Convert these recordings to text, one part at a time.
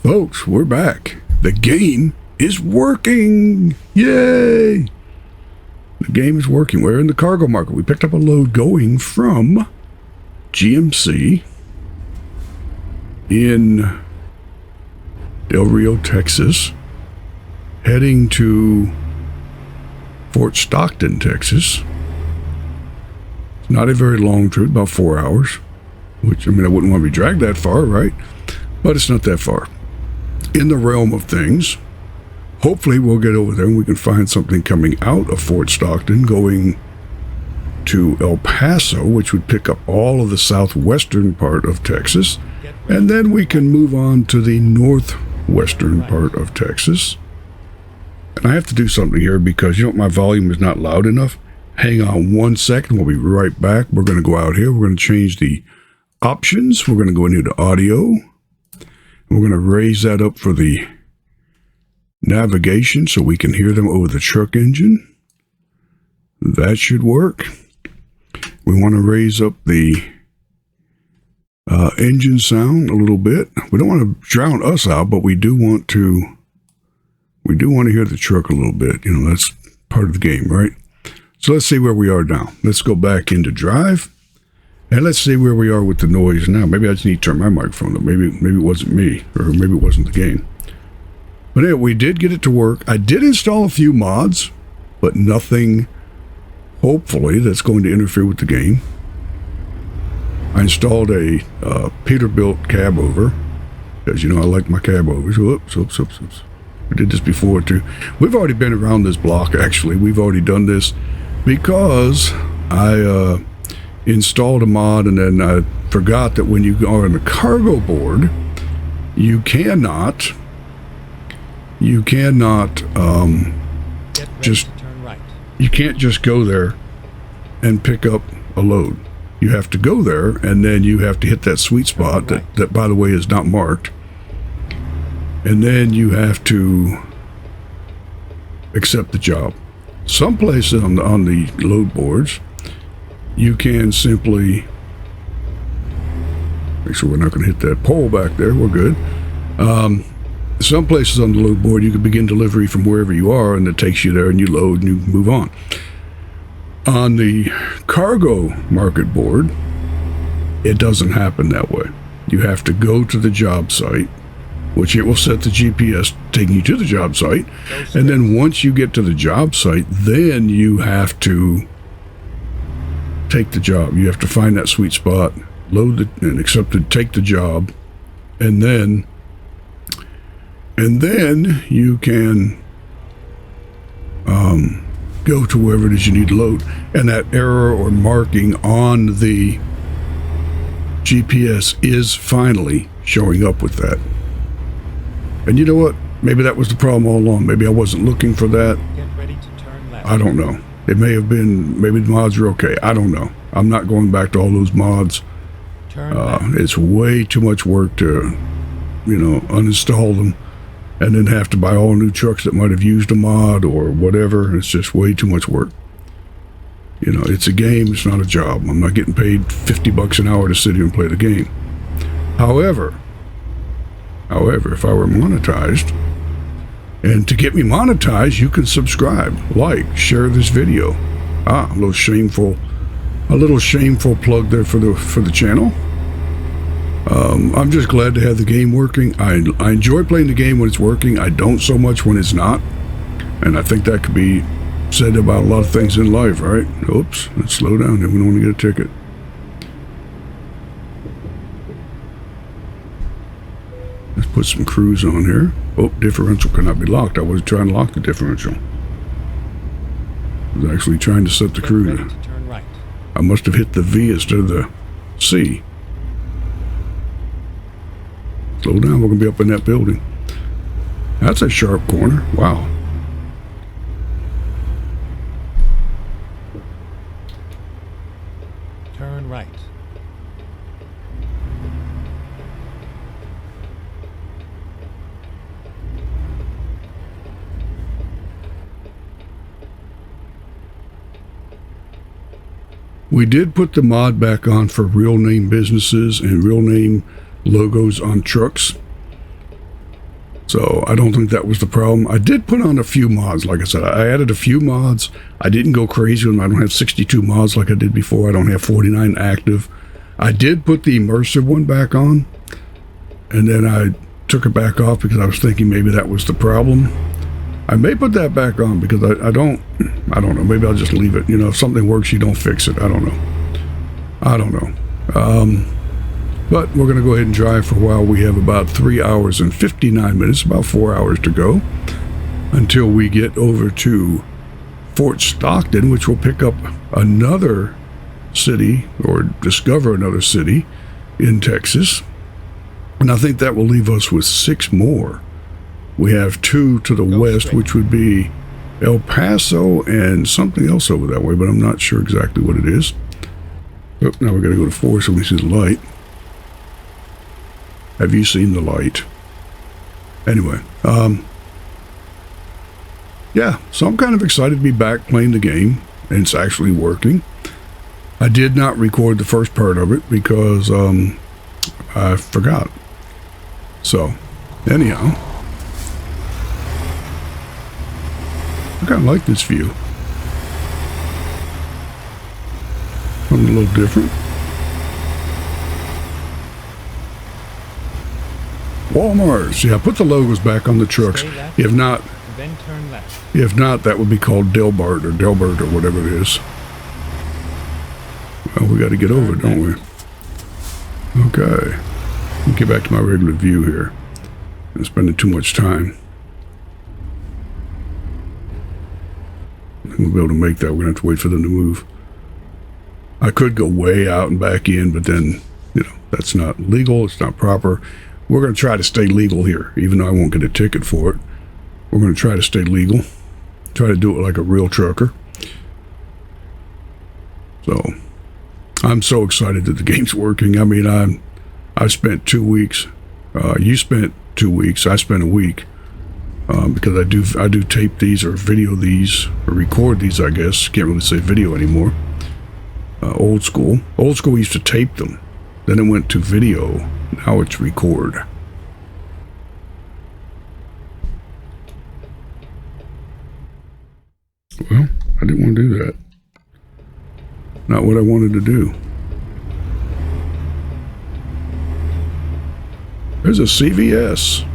Folks, we're back. The game is working. Yay! The game is working. We're in the cargo market. We picked up a load going from GMC in Rio Texas, heading to Fort Stockton, Texas. It's not a very long trip, about 4 hours, which, I mean, I wouldn't want to be dragged that far, right? But it's not that far. In the realm of things, hopefully we'll get over there and we can find something coming out of Fort Stockton going to El Paso, which would pick up all of the southwestern part of Texas, and then we can move on to the northwestern part of Texas. And I have to do something here because, you know, my volume is not loud enough. Hang on 1 second. We'll be right back. We're going to go out here. We're going to change the options. We're going to go into the audio. We're going to raise that up for the navigation so we can hear them over the truck engine. That should work. We want to raise up the engine sound a little bit. We don't want to drown us out, but we do want to hear the truck a little bit. You know, that's part of the game, right? So let's see where we are now. Let's go back into drive. And let's see where we are with the noise now. Maybe I just need to turn my microphone up. Maybe it wasn't me, or maybe it wasn't the game. But anyway, we did get it to work. I did install a few mods, but nothing, hopefully, that's going to interfere with the game. I installed a Peterbilt cab over, because, you know, I like my cab overs. Oops. We did this before, too. We've already been around this block, actually. We've already done this because I installed a mod, and then I forgot that when you are on a cargo board, you cannot you can't just go there and pick up a load. You have to go there, and then you have to hit that sweet spot that by the way is not marked, and then you have to accept the job. Some places on the load boards, you can simply make sure we're not going to hit that pole back there. We're good. Some places on the load board, you can begin delivery from wherever you are, and it takes you there, and you load and you move on. On the cargo market board, it doesn't happen that way. You have to go to the job site, which it will set the GPS taking you to the job site, and then once you get to the job site, then you have to take the job. You have to find that sweet spot, load it and accept it, take the job, and then you can go to wherever it is you need to load. And that error or marking on the GPS is finally showing up with that. And you know what? Maybe that was the problem all along. Maybe I wasn't looking for that. Get ready to turn left. I don't know. It may have been, maybe the mods are okay. I don't know. I'm not going back to all those mods. It's way too much work to, you know, uninstall them and then have to buy all new trucks that might have used a mod or whatever. It's just way too much work. You know, it's a game. It's not a job. I'm not getting paid $50 an hour to sit here and play the game. However, if I were monetized, and to get me monetized, you can subscribe, like, share this video. A little shameful plug there for the channel. I'm just glad to have the game working. I enjoy playing the game when it's working. I don't so much when it's not. And I think that could be said about a lot of things in life, right? Oops, let's slow down here. We don't want to get a ticket. Let's put some cruise on here. Oh, differential cannot be locked. I was trying to lock the differential. I was actually trying to set the cruise. Turn right. I must have hit the V instead of the C. Slow down, we're going to be up in that building. That's a sharp corner. Wow. Turn right. We did put the mod back on for real name businesses and real name logos on trucks. So I don't think that was the problem. I did put on a few mods. Like I said, I added a few mods. I didn't go crazy with them. I don't have 62 mods like I did before. I don't have 49 active. I did put the immersive one back on, and then I took it back off because I was thinking maybe that was the problem. I may put that back on because I don't know. Maybe I'll just leave it. You know, if something works, you don't fix it. I don't know. But we're going to go ahead and drive for a while. We have about 3 hours and 59 minutes, about 4 hours to go until we get over to Fort Stockton, which will pick up another city or discover another city in Texas. And I think that will leave us with 6 more. We have 2 to the west, which would be El Paso and something else over that way, but I'm not sure exactly what it is. Oh, now we're going to go to 4 so we see the light. Have you seen the light? Anyway, yeah, so I'm kind of excited to be back playing the game, and it's actually working. I did not record the first part of it because I forgot. So, anyhow, I kind of like this view. Something a little different. Walmart. Yeah, put the logos back on the trucks. Left, If not, then turn left. that would be called Delbart or Delbert or whatever it is. Well, we got to get over it, don't we? Okay. I'll get back to my regular view here. I'm spending too much time. I think we'll be able to make that. We're going to have to wait for them to move. I could go way out and back in, but then, you know, that's not legal. It's not proper. We're going to try to stay legal here, even though I won't get a ticket for it. We're going to try to stay legal. Try to do it like a real trucker. So, I'm so excited that the game's working. I mean, I spent 2 weeks. You spent 2 weeks. I spent a week. Because I do tape these or video these or record these, I guess. Can't really say video anymore. Old school. Old school used to tape them. Then it went to video. Now it's record. Well, I didn't want to do that. Not what I wanted to do. There's a CVS.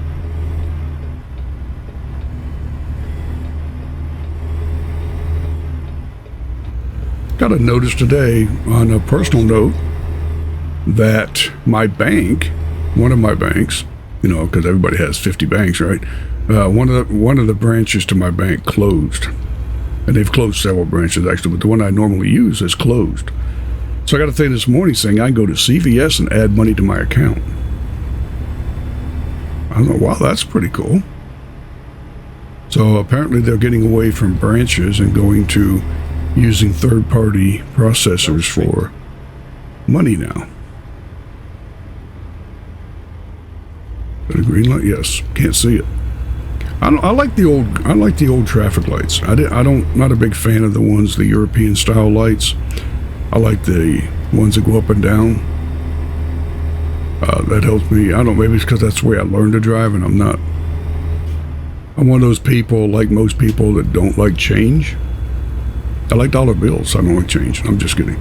Got a notice today on a personal note that my bank, one of my banks, you know, because everybody has 50 banks, right? One of the branches to my bank closed, and they've closed several branches actually, but the one I normally use is closed. So I got a thing this morning saying I can go to CVS and add money to my account. I don't know. Wow, that's pretty cool. So apparently they're getting away from branches and going to using third-party processors for money now. Got a green light? Yes. Can't see it. I like the old traffic lights. Not a big fan of the ones, the European style lights. I like the ones that go up and down. That helps me. I don't know, maybe it's because that's the way I learned to drive, and I'm one of those people, like most people, that don't like change. I like dollar bills. I don't like change. I'm just kidding.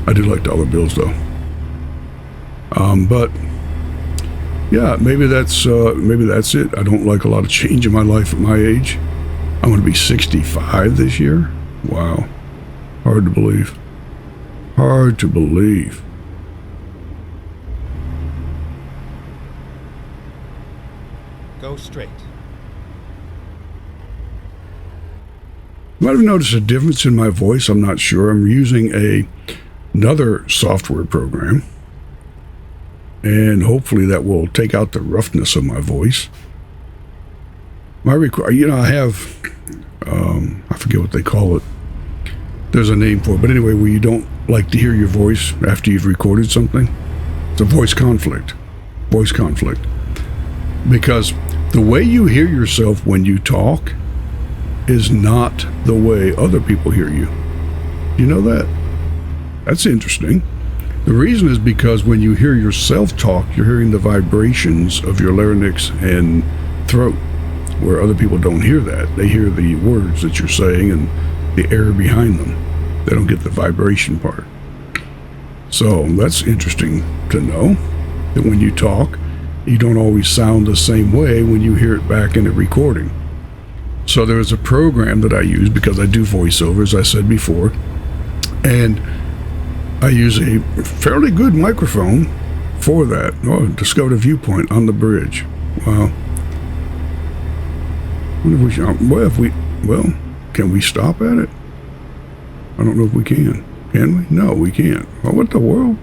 I do like dollar bills, though. But yeah, maybe that's it. I don't like a lot of change in my life at my age. I'm going to be 65 this year. Wow, hard to believe. Hard to believe. Go straight. You might have noticed a difference in my voice. I'm not sure. I'm using another software program, and hopefully that will take out the roughness of my voice. I have, I forget what they call it. There's a name for it, but anyway, where you don't like to hear your voice after you've recorded something. It's a voice conflict. Voice conflict. Because the way you hear yourself when you talk is not the way other people hear you. You know that? That's interesting. The reason is because when you hear yourself talk, you're hearing the vibrations of your larynx and throat, where other people don't hear that. They hear the words that you're saying and the air behind them. They don't get the vibration part. So that's interesting to know, that when you talk, you don't always sound the same way when you hear it back in a recording. So there is a program that I use because I do voiceover, as I said before, and I use a fairly good microphone for that. Oh, discovered a viewpoint on the bridge. Wow. Well, can we stop at it? I don't know if we can. Can we? No, we can't. Oh, what the world?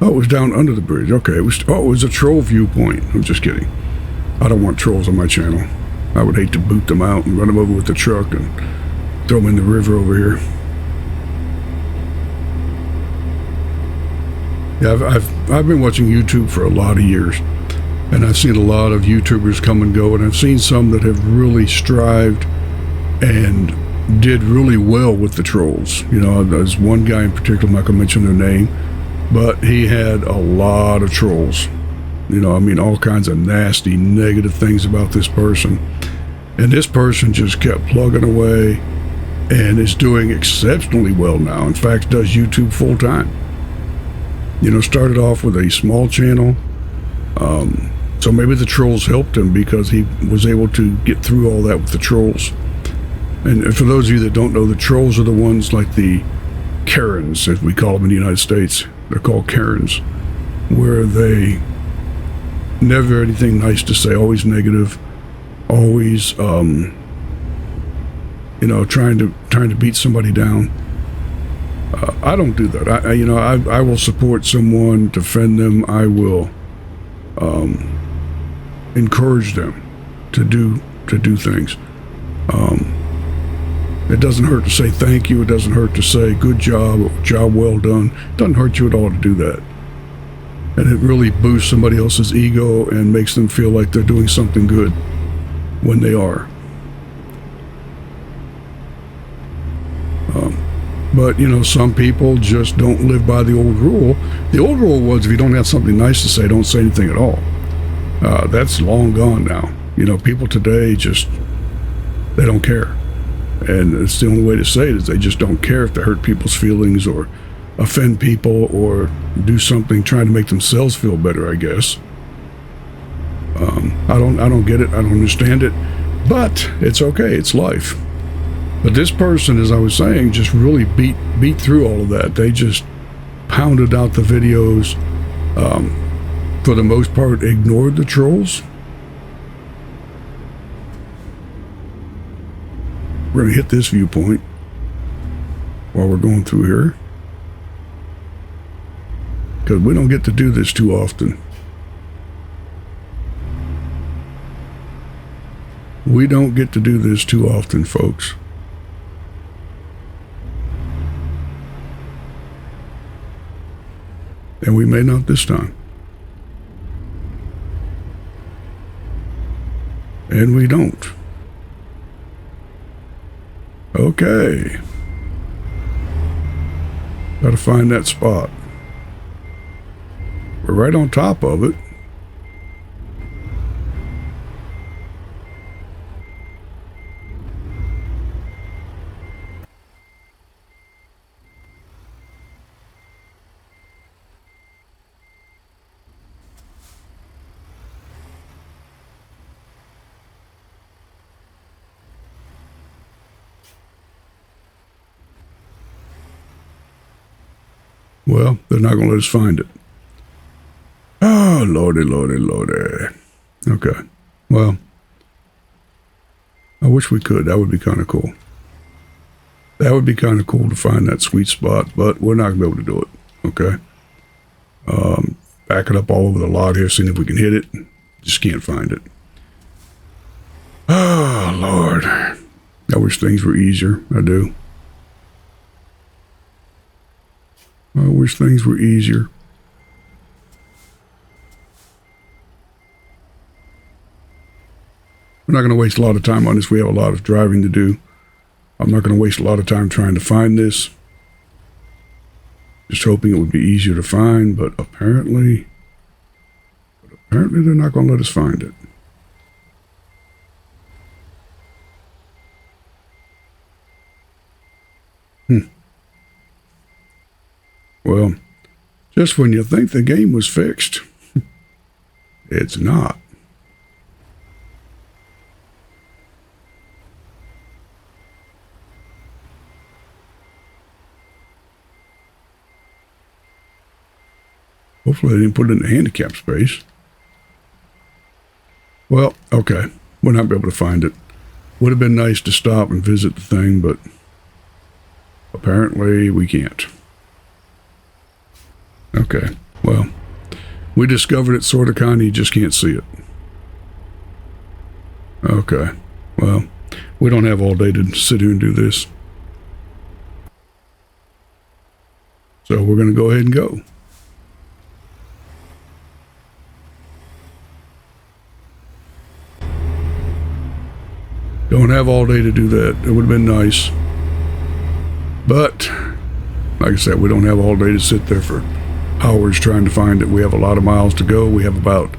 Oh, it was down under the bridge. Okay, it was a troll viewpoint. I'm just kidding. I don't want trolls on my channel. I would hate to boot them out and run them over with the truck and throw them in the river over here. Yeah, I've been watching YouTube for a lot of years, and I've seen a lot of YouTubers come and go, and I've seen some that have really strived and did really well with the trolls. You know, there's one guy in particular, I'm not going to mention their name, but he had a lot of trolls. You know, I mean, all kinds of nasty, negative things about this person. And this person just kept plugging away and is doing exceptionally well now. In fact, does YouTube full time. You know, started off with a small channel. So maybe the trolls helped him because he was able to get through all that with the trolls. And for those of you that don't know, the trolls are the ones like the Karens, as we call them in the United States. They're called Karens, where they never anything nice to say, always negative, always, you know, trying to beat somebody down. I don't do that. I will support someone, defend them. I will encourage them to do things. It doesn't hurt to say thank you. It doesn't hurt to say good job, job well done. It doesn't hurt you at all to do that. And it really boosts somebody else's ego and makes them feel like they're doing something good when they are. But, you know, some people just don't live by the old rule. The old rule was if you don't have something nice to say, don't say anything at all. That's long gone now. You know, people today just, they don't care. And it's the only way to say it is they just don't care if they hurt people's feelings or offend people or do something trying to make themselves feel better, I guess. I don't get it. I don't understand it. But it's okay. It's life. But this person, as I was saying, just really beat through all of that. They just pounded out the videos. For the most part, ignored the trolls. We're going to hit this viewpoint while we're going through here, because we don't get to do this too often. We don't get to do this too often, folks. And we may not this time. And we don't. Okay. Gotta find that spot. We're right on top of it. Well, they're not going to let us find it. Oh, lordy, lordy, lordy. Okay. Well, I wish we could. That would be kind of cool. That would be kind of cool to find that sweet spot, but we're not going to be able to do it. Okay. Back it up all over the lot here, seeing if we can hit it. Just can't find it. Oh, Lord. I wish things were easier. I do. I wish things were easier. We're not going to waste a lot of time on this. We have a lot of driving to do. I'm not going to waste a lot of time trying to find this. Just hoping it would be easier to find, but apparently they're not going to let us find it. Well, just when you think the game was fixed, it's not. Hopefully they didn't put it in the handicap space. Well, okay. We'll not be able to find it. Would have been nice to stop and visit the thing, but apparently we can't. Okay. Well, we discovered it sort of kind of, you just can't see it. Okay. Well, we don't have all day to sit here and do this. So we're going to go ahead and go. Don't have all day to do that. It would have been nice. But, like I said, we don't have all day to sit there for hours trying to find it. We have a lot of miles to go. We have about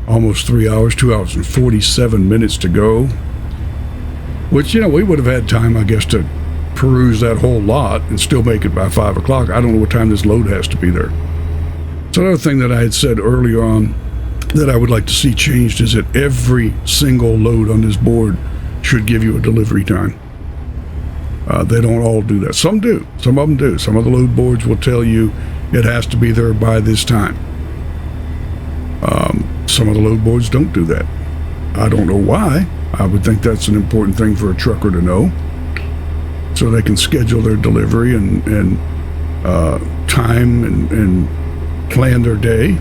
almost 3 hours, 2 hours and 47 minutes to go. Which, you know, we would have had time, I guess, to peruse that whole lot and still make it by 5 o'clock. I don't know what time this load has to be there. So another thing that I had said earlier on that I would like to see changed is that every single load on this board should give you a delivery time. They don't all do that. Some do. Some of them do. Some of the load boards will tell you it has to be there by this time. Some of the load boards don't do that. I don't know why. I would think that's an important thing for a trucker to know, so they can schedule their delivery and time and plan their day.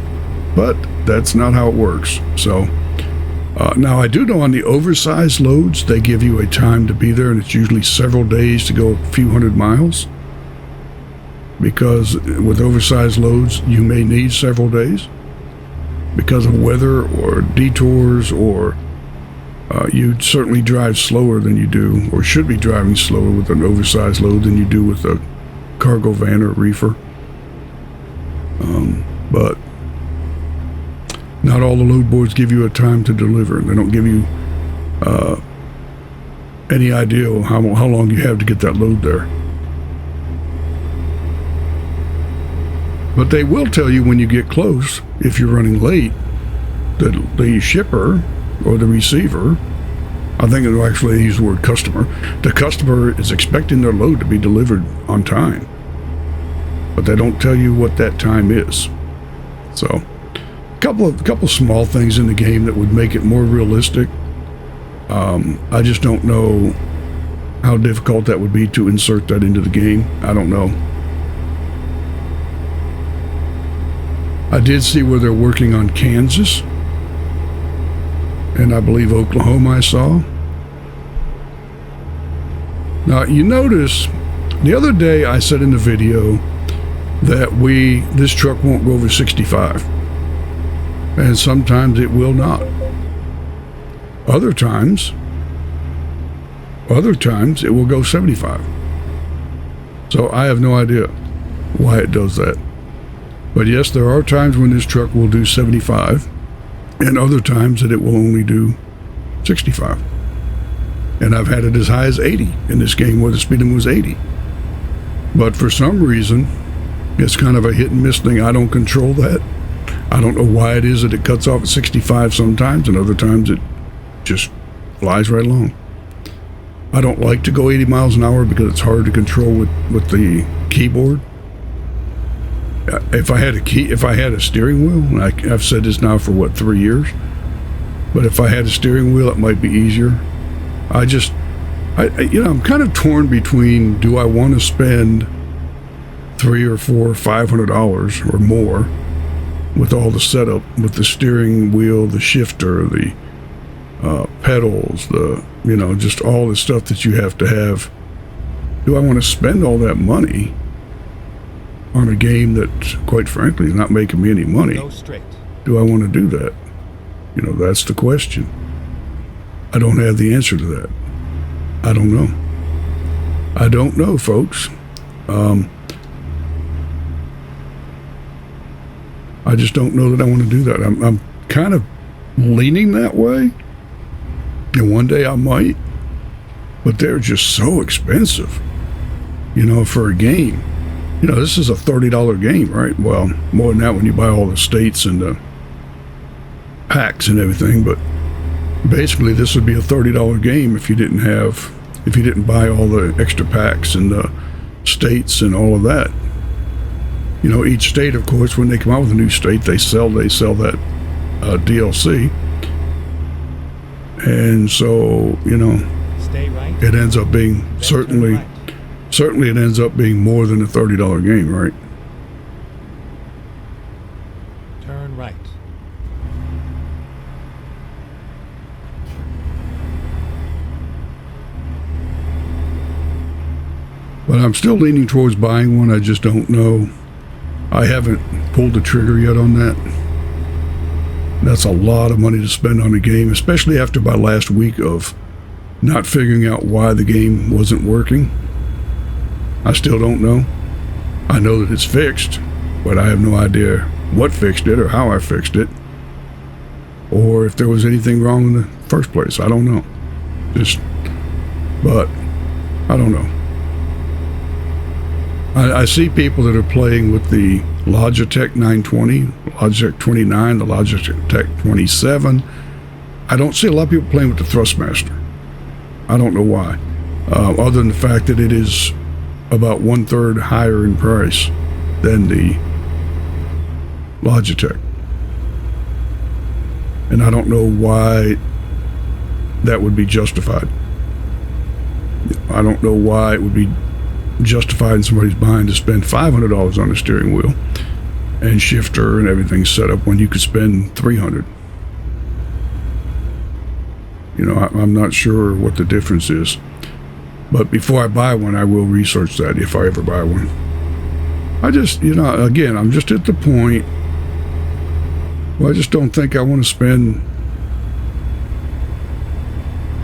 But that's not how it works. So now I do know on the oversized loads, they give you a time to be there, and it's usually several days to go a few hundred miles. Because with oversized loads, you may need several days because of weather or detours, or you certainly drive slower than you do, or should be driving slower with an oversized load than you do with a cargo van or reefer. But not all the load boards give you a time to deliver. They don't give you any idea of how long you have to get that load there. But they will tell you when you get close, if you're running late, that the shipper or the receiver, I think it'll actually use the word customer, the customer is expecting their load to be delivered on time. But they don't tell you what that time is. So a couple small things in the game that would make it more realistic. I just don't know how difficult that would be to insert that into the game. I don't know. I did see where they're working on Kansas, and I believe Oklahoma I saw. Now you notice the other day I said in the video that this truck won't go over 65. And sometimes it will not. Other times it will go 75. So I have no idea why it does that. But yes, there are times when this truck will do 75, and other times that it will only do 65. And I've had it as high as 80 in this game where the speed limit was 80. But for some reason, it's kind of a hit and miss thing. I don't control that. I don't know why it is that it cuts off at 65 sometimes, and other times it just flies right along. I don't like to go 80 miles an hour because it's hard to control with the keyboard. If I had a steering wheel, and I've said this now for 3 years, but if I had a steering wheel, it might be easier. I'm kind of torn between, do I want to spend $300 or $400 or $500 or more with all the setup, with the steering wheel, the shifter, the pedals, just all the stuff that you have to have. Do I want to spend all that money on a game that, quite frankly, is not making me any money? Go straight. Do I want to do that? That's the question. I don't have the answer to that. I don't know. I don't know, folks. I just don't know that I want to do that. I'm kind of leaning that way. And one day I might. But they're just so expensive, for a game. You know, this is a $30 game, right? Well, more than that when you buy all the states and the packs and everything, but basically this would be a $30 game if you didn't buy all the extra packs and the states and all of that. You know, each state, of course, when they come out with a new state, they sell that DLC. And so, you know, Stay right. it ends up being Then turn certainly right. it ends up being more than a $30 game, right? Turn right. But I'm still leaning towards buying one. I just don't know. I haven't pulled the trigger yet on that. That's a lot of money to spend on a game, especially after my last week of not figuring out why the game wasn't working. I still don't know. I know that it's fixed, but I have no idea what fixed it or how I fixed it, or if there was anything wrong in the first place. I don't know. But I don't know. I see people that are playing with the Logitech 920, Logitech 29, the Logitech 27. I don't see a lot of people playing with the Thrustmaster. I don't know why. Other than the fact that it is about 1/3 higher in price than the Logitech. And I don't know why that would be justified. I don't know why it would be justified in somebody's mind to spend $500 on a steering wheel and shifter and everything set up when you could spend $300. You know, I'm not sure what the difference is, but before I buy one, I will research that if I ever buy one. I just, you know, again, I'm just at the point where I just don't think I want to spend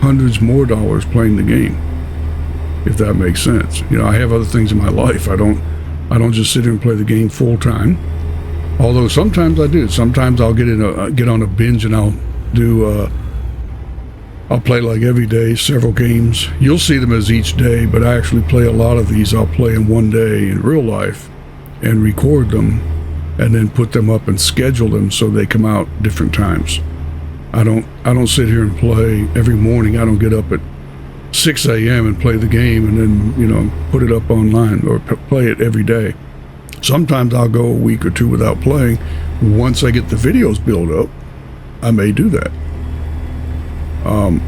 hundreds more dollars playing the game, if that makes sense. You know, I have other things in my life. I don't just sit here and play the game full time. Although sometimes I do. Sometimes I'll get on a binge and I'll play like every day, several games. You'll see them as each day, but I actually play a lot of these. I'll play in one day in real life and record them and then put them up and schedule them so they come out different times. I don't sit here and play every morning. I don't get up at 6 a.m. and play the game and then, you know, put it up online or play it every day. Sometimes I'll go a week or two without playing. Once I get the videos built up, I may do that.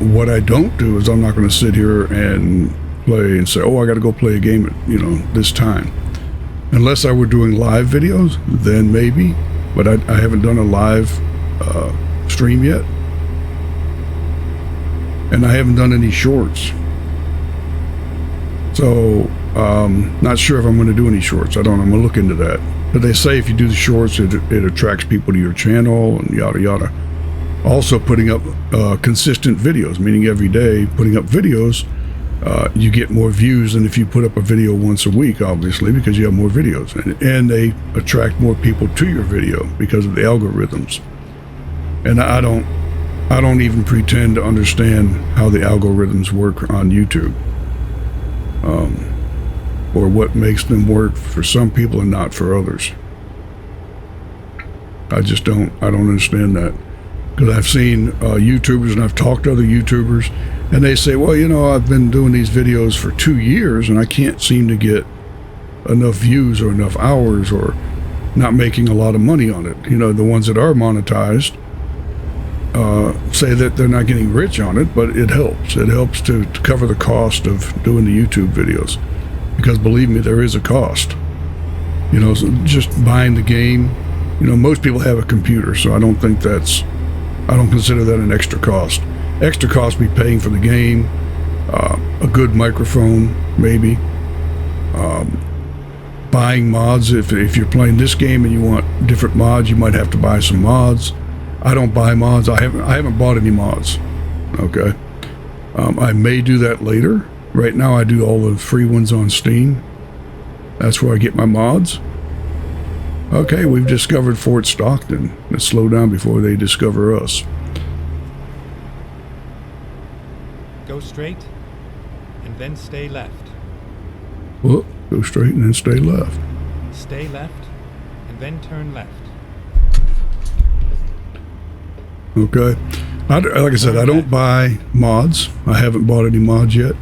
What I don't do is I'm not going to sit here and play and say, oh, I got to go play a game at, you know, this time. Unless I were doing live videos, then maybe. But I haven't done a live stream yet. And I haven't done any shorts. So, not sure if I'm going to do any shorts. I'm going to look into that. But they say if you do the shorts, it attracts people to your channel and yada yada. Also putting up consistent videos, meaning every day putting up videos, you get more views than if you put up a video once a week, obviously, because you have more videos. And they attract more people to your video because of the algorithms. And I don't even pretend to understand how the algorithms work on YouTube, or what makes them work for some people and not for others. I don't understand that, because I've seen YouTubers and I've talked to other YouTubers and they say, well, you know, I've been doing these videos for 2 years and I can't seem to get enough views or enough hours, or not making a lot of money on it. You know, the ones that are monetized say that they're not getting rich on it, but it helps. It helps to cover the cost of doing the YouTube videos, because believe me, there is a cost. You know, so just buying the game, you know, most people have a computer, so I don't consider that an extra cost. Extra cost be paying for the game, a good microphone, maybe, buying mods. If you're playing this game and you want different mods, you might have to buy some mods. I don't buy mods. I haven't bought any mods. Okay. I may do that later. Right now I do all the free ones on Steam. That's where I get my mods. Okay, we've discovered Fort Stockton. Let's slow down before they discover us. Go straight and then stay left. Well, go straight and then stay left. Stay left, and then turn left. Okay. Like I said, I don't buy mods. I haven't bought any mods yet,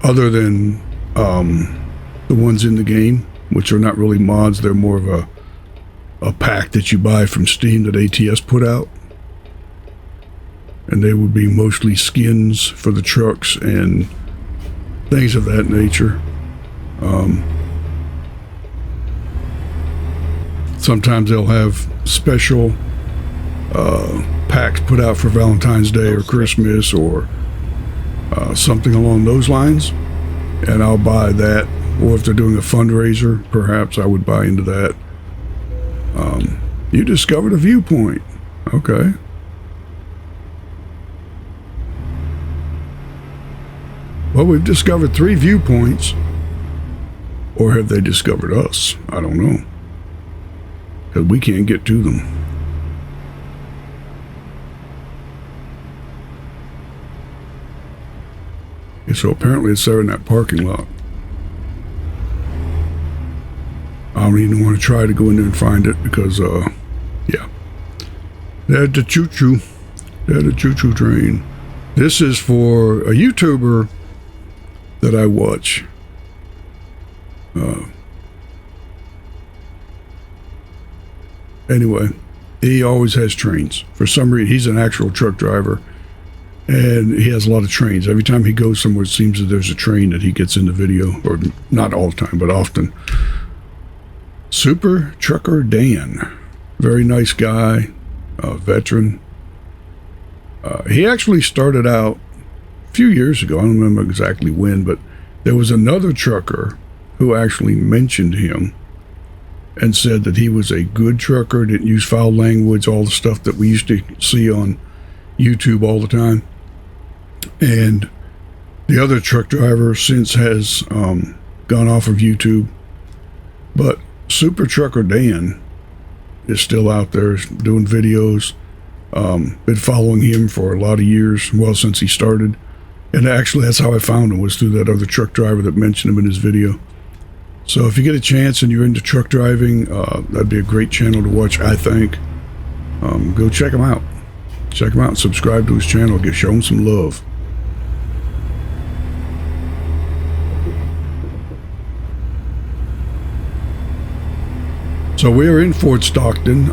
other than the ones in the game, which are not really mods. They're more of a pack that you buy from Steam that ATS put out. And they would be mostly skins for the trucks and things of that nature. Sometimes they'll have special packs put out for Valentine's Day or Christmas or something along those lines, and I'll buy that. Or if they're doing a fundraiser, perhaps I would buy into that. You discovered a viewpoint. Okay. Well, we've discovered 3 viewpoints. Or have they discovered us? I don't know. Because we can't get to them. And so apparently it's there in that parking lot. I don't even want to try to go in there and find it because, yeah. There's the choo-choo. There's the choo-choo train. This is for a YouTuber that I watch. Anyway, he always has trains. For some reason, he's an actual truck driver. And he has a lot of trains. Every time he goes somewhere, it seems that there's a train that he gets in the video. Or not all the time, but often. Super Trucker Dan. Very nice guy. Veteran. He actually started out a few years ago. I don't remember exactly when, but there was another trucker who actually mentioned him and said that he was a good trucker, didn't use foul language, all the stuff that we used to see on YouTube all the time. And the other truck driver since has gone off of YouTube. But Super Trucker Dan is still out there doing videos. Been following him for a lot of years, well, since he started. And actually, that's how I found him, was through that other truck driver that mentioned him in his video. So if you get a chance and you're into truck driving, that'd be a great channel to watch, I think. Go check him out. Check him out and subscribe to his channel. Show him some love. So we're in Fort Stockton.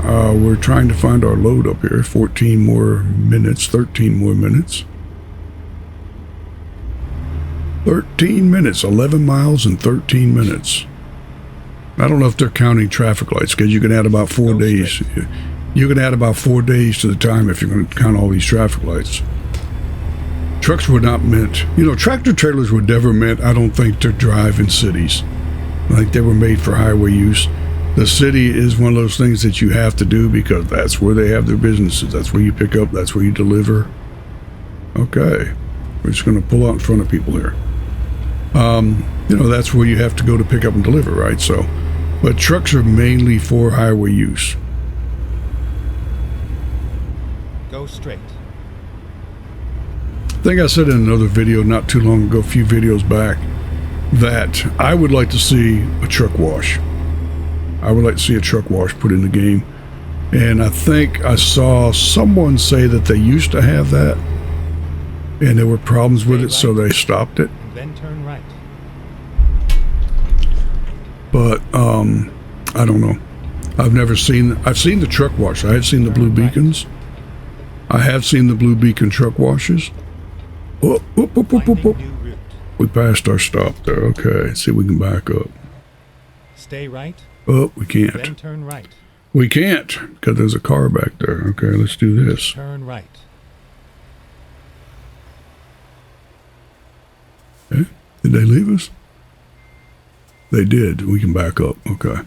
We're trying to find our load up here. 14 more minutes, 13 more minutes. 13 minutes, 11 miles and 13 minutes. I don't know if they're counting traffic lights, because you can add about 4 days. You can add about 4 days to the time if you're going to count all these traffic lights. Trucks were not meant, tractor trailers were never meant, I don't think, to drive in cities. I think they were made for highway use. The city is one of those things that you have to do because that's where they have their businesses. That's where you pick up. That's where you deliver. Okay. We're just going to pull out in front of people here. That's where you have to go to pick up and deliver, right? So, but trucks are mainly for highway use. Go straight. I think I said in another video not too long ago, a few videos back, that I would like to see a truck wash. I would like to see a truck wash put in the game. And I think I saw someone say that they used to have that and there were problems with it, so they stopped it. And then turn right. But I don't know. I've seen the truck wash. I have seen the blue beacons. I have seen the blue beacon truck washes. Oh, we passed our stop there. Okay, let's see if we can back up. Stay right. Oh, we can't. Then turn right. We can't, because there's a car back there. Okay, let's do this. Turn right. Okay. Did they leave us? They did. We can back up. Okay.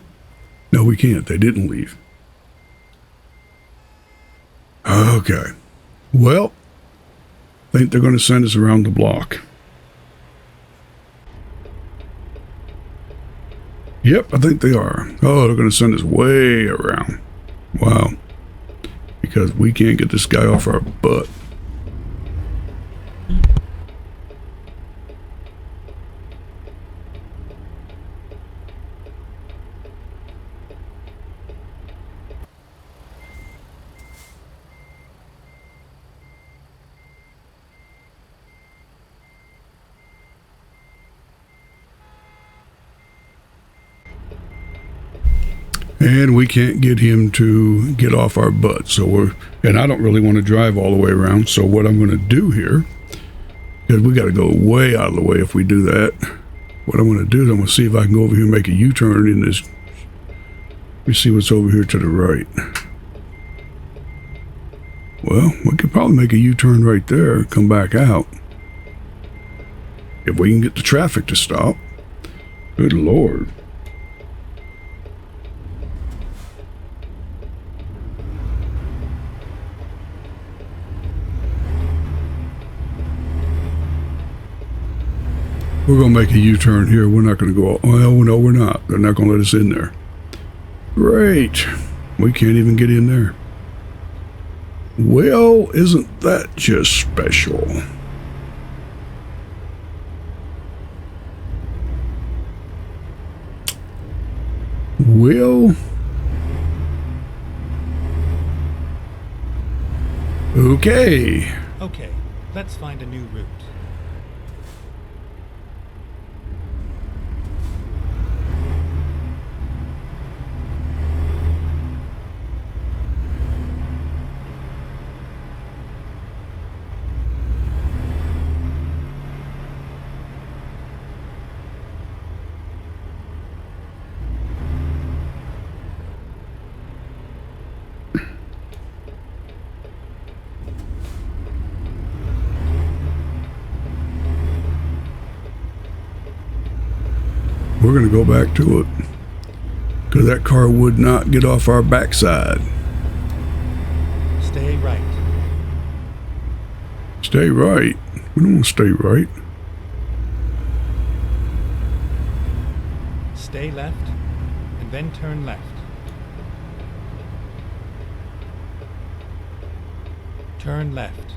No, we can't. They didn't leave. Okay. Well, I think they're going to send us around the block. Yep, I think they are. Oh, they're going to send us way around. Wow. Because we can't get this guy off our butt. And we can't get him to get off our butt. So and I don't really want to drive all the way around. So what I'm going to do here, because we got to go way out of the way if we do that. What I'm going to do is I'm going to see if I can go over here and make a U-turn in this. Let me see what's over here to the right. Well, we could probably make a U-turn right there, come back out. If we can get the traffic to stop. Good Lord. We're going to make a U-turn here. We're not going to go, well, no, we're not. They're not going to let us in there. Great. We can't even get in there. Well, isn't that just special? Well, okay. Okay, let's find a new route. We're going to go back to it because that car would not get off our backside. Stay right. Stay right. We don't want to stay right. Stay left, and then turn left. Turn left.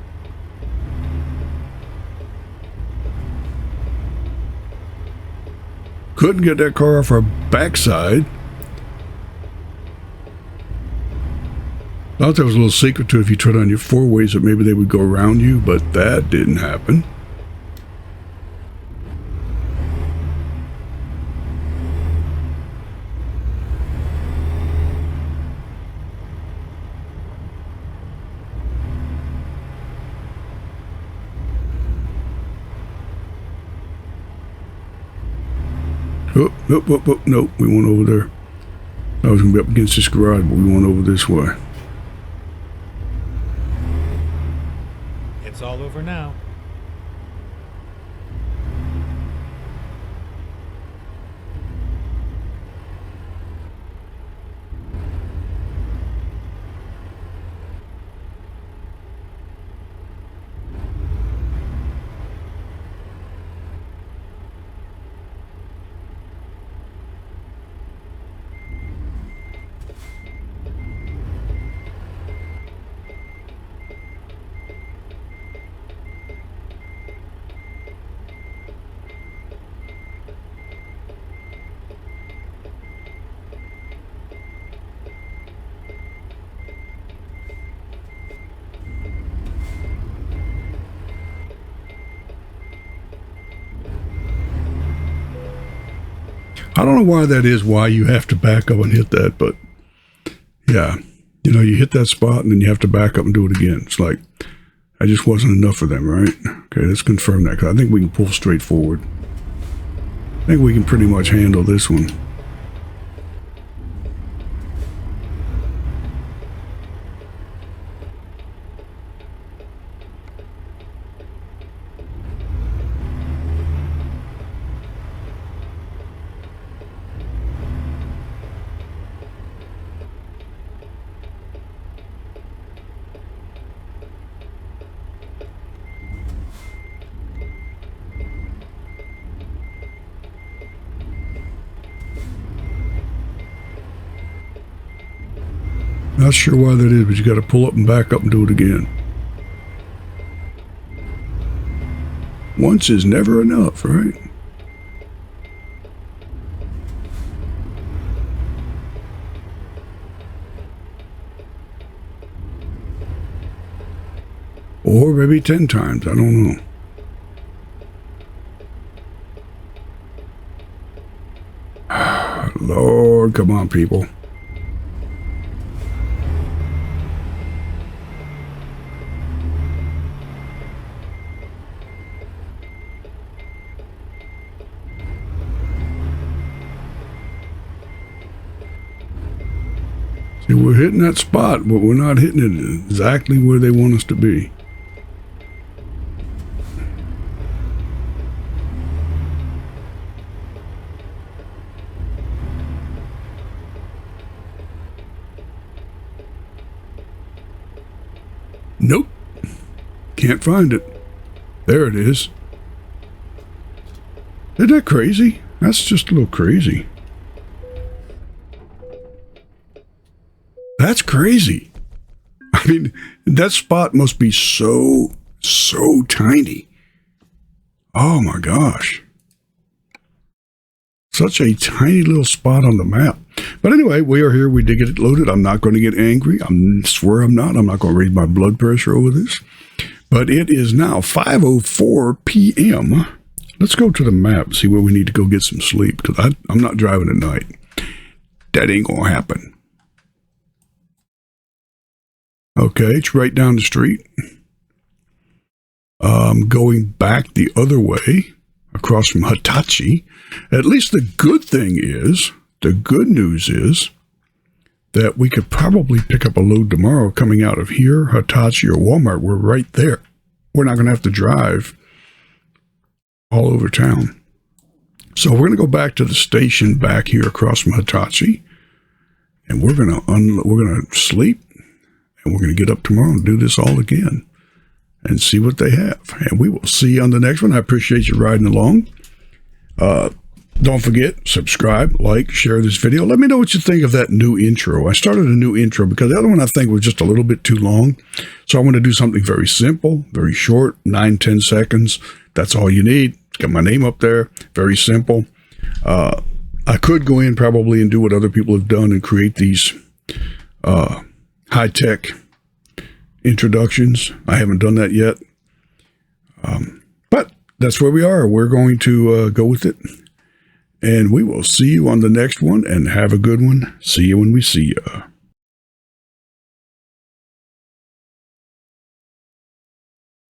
Couldn't get that car off our backside. I thought there was a little secret to it if you tried on your four ways that maybe they would go around you, but that didn't happen. Oh, nope, we went over there. I was going to be up against this garage, but we went over this way. It's all over now. I don't know why that is, why you have to back up and hit that, but yeah, you know, you hit that spot and then you have to back up and do it again. It's like, that just wasn't enough for them, right? Okay, let's confirm that, because I think we can pull straight forward. I think we can pretty much handle this one. Not sure why that is, but you got to pull up and back up and do it again. Once is never enough, right? Or maybe 10 times, I don't know. Lord, come on, people. We're hitting that spot, but we're not hitting it exactly where they want us to be. Nope. Can't find it. There it is. Isn't that crazy? That's just a little crazy. That's crazy. I mean, that spot must be so tiny. Oh my gosh. Such a tiny little spot on the map. But anyway, we are here. We did get it loaded. I'm not going to get angry. I swear I'm not. I'm not going to raise my blood pressure over this. But it is now 5:04 p.m. Let's go to the map and see where we need to go get some sleep, because I'm not driving at night. That ain't going to happen. Okay, it's right down the street. Going back the other way, across from Hitachi. At least the good news is that we could probably pick up a load tomorrow coming out of here, Hitachi or Walmart. We're right there. We're not going to have to drive all over town. So we're going to go back to the station back here across from Hitachi, and we're going to sleep, and we're going to get up tomorrow and do this all again and see what they have. And we will see you on the next one. I appreciate you riding along. Don't forget, subscribe, like, share this video. Let me know what you think of that new intro. I started a new intro because the other one I think was just a little bit too long. So I want to do something very simple, very short, 9-10 seconds. That's all you need. It's got my name up there. Very simple. I could go in probably and do what other people have done and create these high-tech introductions. I haven't done that yet. But that's where we are. We're going to go with it. And we will see you on the next one, and have a good one. See you when we see you.